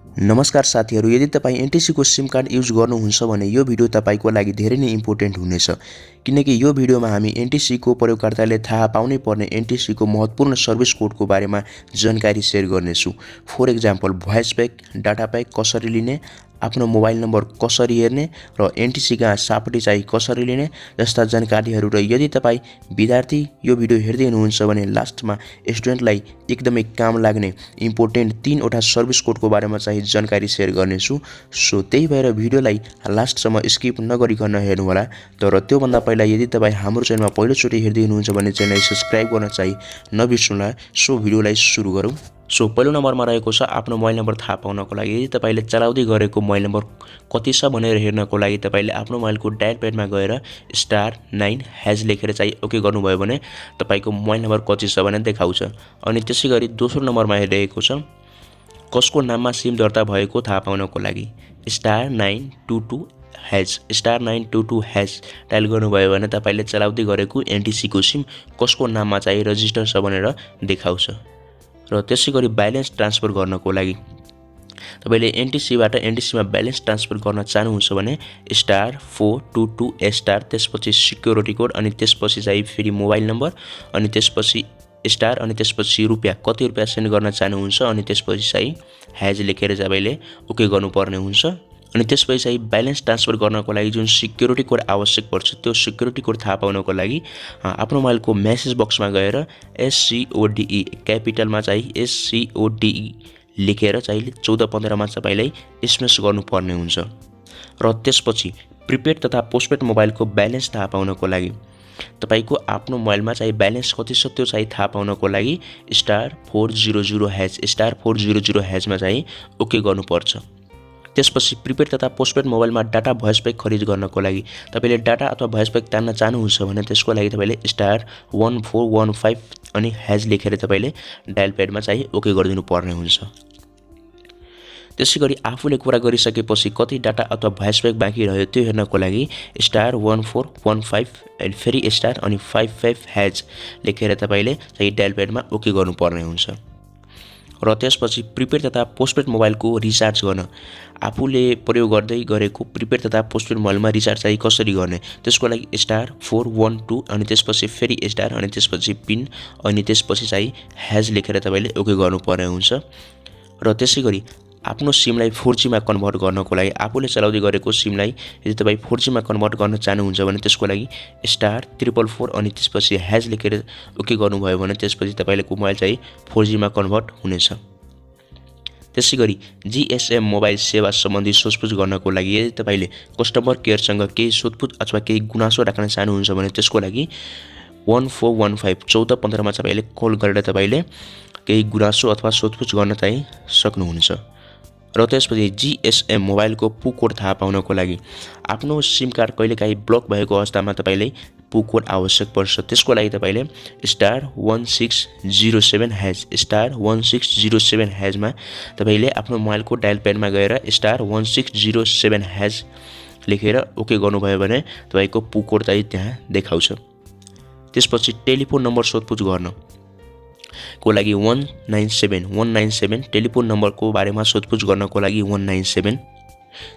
नमस्कार साथीहरु, यदि तपाई एनटीसी को सिम कार्ड युज गर्नुहुन्छ भने यो भिडियो तपाईको लागि धेरै नै इम्पोर्टेन्ट हुनेछ किनकि यो भिडियोमा हामी एनटीसी को प्रयोगकर्ताले थाहा पाउनै पर्ने एनटीसी को महत्त्वपूर्ण सर्भिस कोडको बारेमा जानकारी शेयर गर्नेछु। For example voice pack, data pack कसरी लिने, आफ्नो मोबाइल नम्बर कसरी हेर्ने र एनटीसी का सापटी चाहिँ कसरी लिने जस्ता जानकारीहरु र यदि तपाई विद्यार्थी यो भिडियो हेर्दै हुनुहुन्छ भने लास्टमा स्टुडेन्टलाई एकदमै काम लाग्ने इम्पोर्टेन्ट 3 वटा सर्भिस कोडको बारेमा चाहिँ जानकारी शेयर गर्नेछु। सो त्यही भएर भिडियोलाई लास्टसम्म स्किप नगरिकन हेर्नु होला। तर त्यो भन्दा पहिला यदि तपाई हाम्रो च्यानलमा पहिलो चोटी हेर्दै हुनुहुन्छ भने च्यानललाई सब्स्क्राइब गर्न चाहिँ नबिर्सनुहोला। सो भिडियोलाई सुरु गरौँ। सो पहिलो नम्बरमा रहेको छ आफ्नो मोबाइल नम्बर थाहा पाउनको लागि यदि तपाईले चलाउँदै गरेको मोबाइल नम्बर कति छ भनेर हेर्नको लागि तपाईले आफ्नो मोबाइलको डायल प्याडमा गएर *9# लेखेर चाहिँ ओके गर्नुभयो भने तपाईको मोबाइल नम्बर कति छ भनेर देखाउँछ। अनि त्यसैगरी दोस्रो नम्बरमा रहेको छ कसको नाममा सिम दर्ता भएको थाहा पाउनको लागि *922# डायल गर्नुभयो भने तपाईले चलाउँदै गरेको एनटीसी को सिम कसको नाममा चाहिँ रजिस्टर छ भनेर देखाउँछ। र त्यसैगरी ब्यालेन्स ट्रान्सफर गर्नको लागि तपाईले एनटीसीबाट एनटीसीमा ब्यालेन्स ट्रान्सफर गर्न चाहनुहुन्छ भने *422# त्यसपछि सिक्युरिटी कोड अनि त्यसपछि चाहिँ फेरि मोबाइल नम्बर अनि त्यसपछि स्टार अनि त्यसपछि कति रुपैयाँ सेन्ड गर्न चाहनुहुन्छ अनि त्यसपछि चाहिँ # लेखेर तपाईले ओके गर्नुपर्ने हुन्छ। अनि त्यसपछि चाहिँ ब्यालेन्स ट्रान्सफर गर्नको लागि जुन सिक्युरिटी कोड आवश्यक पर्छ त्यो सिक्युरिटी कोड थाहा पाउनको लागि आफ्नो मोबाइलको मेसेज बक्समा गएर SCODE क्यापिटलमा चाहिँ SCODE लेखेर चाहिँ 1415 मा तपाईलाई एसएमएस गर्नुपर्ने हुन्छ। र त्यसपछि प्रिपेड तथा पोस्टपेड मोबाइलको ब्यालेन्स थाहा पाउनको लागि तपाईको आफ्नो मोबाइलमा चाहिँ ब्यालेन्स कति छ त्यो चाहिँ थाहा पाउनको लागि *400# मा चाहिँ ओके गर्नुपर्छ। त्यसपछि प्रिपेड तथा पोस्टपेड मोबाइलमा डाटा भोइस प्याक खरिद गर्नको लागि तपाईले डाटा अथवा भोइस प्याक तान्न चाहनुहुन्छ भने त्यसको लागि तपाईले *1415 अनि # लेखेर तपाईले डायल प्याडमा चाहिँ ओके गरिदिनु पर्ने हुन्छ। त्यसैगरी आफूले कुरा गरिसकेपछि कति डाटा अथवा भोइस प्याक बाँकी रह्यो त्यो हेर्नको लागि *1415 फेरि * अनि 55# लेखेर तपाईले चाहिँ डायल प्याडमा ओके गर्नुपर्ने हुन्छ। र त्यसपछि प्रिपेड तथा पोस्टपेड मोबाइलको रिचार्ज गर्न आफूले प्रयोग गर्दै गरेको प्रिपेड तथा पोस्टपेड मोबाइलमा रिचार्ज चाहिँ कसरी गर्ने त्यसको लागि *412 अनि त्यसपछि फेरि * अनि त्यसपछि पिन अनि त्यसपछि चाहिँ # लेखेर तपाईले ओके गर्नुपर्ने हुन्छ। र त्यसैगरी आफ्नो सिमलाई 4G मा कन्भर्ट गर्नको लागि आफूले चलाउँदै गरेको सिमलाई यदि तपाई 4G मा कन्भर्ट गर्न चाहनुहुन्छ भने त्यसको लागि *444 अनि त्यसपछि # लेखेर ओके गर्नुभयो भने त्यसपछि तपाईको मोबाइल चाहिँ 4G मा कन्भर्ट हुनेछ। त्यसैगरी GSM मोबाइल सेवा सम्बन्धी सोधपुछ गर्नको लागि यदि तपाईले कस्टमर केयरसँग केही सोधपुछ अथवा केही गुनासो राख्न चाहनुहुन्छ भने त्यसको लागि 1415 1415 मा तपाईले कल गरेर तपाईले केही गुनासो अथवा सोधपुछ गर्न चाहिँ सक्नुहुन्छ। र त्यसपछि GSM मोबाइलको पु कोड थाहा पाउनको लागि आफ्नो सिम कार्ड कहिलेकाहीँ ब्लक भएको अवस्थामा तपाईले पु कोड आवश्यक पर्छ। त्यसको लागि तपाईले *1607# मा तपाईले आफ्नो मोबाइलको डायल प्याडमा गएर *1607# लेखेर ओके गर्नुभयो भने तपाईको पु कोड चाहिँ त्यहाँ देखाउँछ। त्यसपछि टेलिफोन नम्बर सोधपुछ गर्न को लागि 197 टेलिफोन नम्बरको बारेमा सोधपुछ गर्नको लागि 197।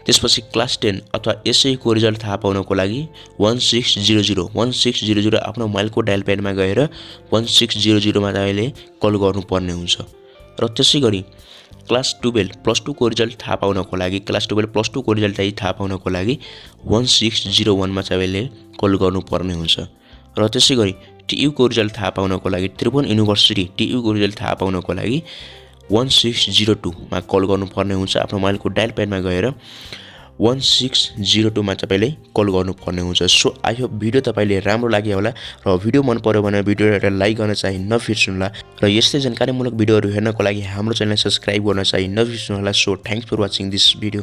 त्यसपछि क्लास 10 अथवा एसए को रिजल्ट थाहा पाउनको लागि 1600 आफ्नो मोबाइलको डायल प्याडमा गएर 1600 मा तपाईले कल गर्नुपर्ने हुन्छ। र त्यसैगरी क्लास 12 प्लस 2 को रिजल्ट थाहा पाउनको लागि क्लास 12 प्लस 2 को रिजल्ट चाहिँ थाहा पाउनको लागि 1601 मा तपाईले कल गर्नुपर्ने हुन्छ। र त्यसैगरी TU को रिजल्ट थाहा पाउनको लागि त्रिभुवन युनिभर्सिटी TU को रिजल्ट थाहा पाउनको लागि 1602 मा कल गर्नुपर्ने हुन्छ। आफ्नो मोबाइलको डायल प्याडमा गएर 1602 मा तपाईले कल गर्नुपर्ने हुन्छ। सो आई होप भिडियो तपाईले राम्रो लाग्यो होला र भिडियो मन पर्यो भने भिडियोलाई लाइक गर्न चाहिँ नबिर्सनुहोला र यस्तै जानकारीमूलक भिडियोहरु हेर्नको लागि हाम्रो च्यानललाई सब्स्क्राइब गर्न चाहिँ नबिर्सनुहोला। So thanks for watching this video.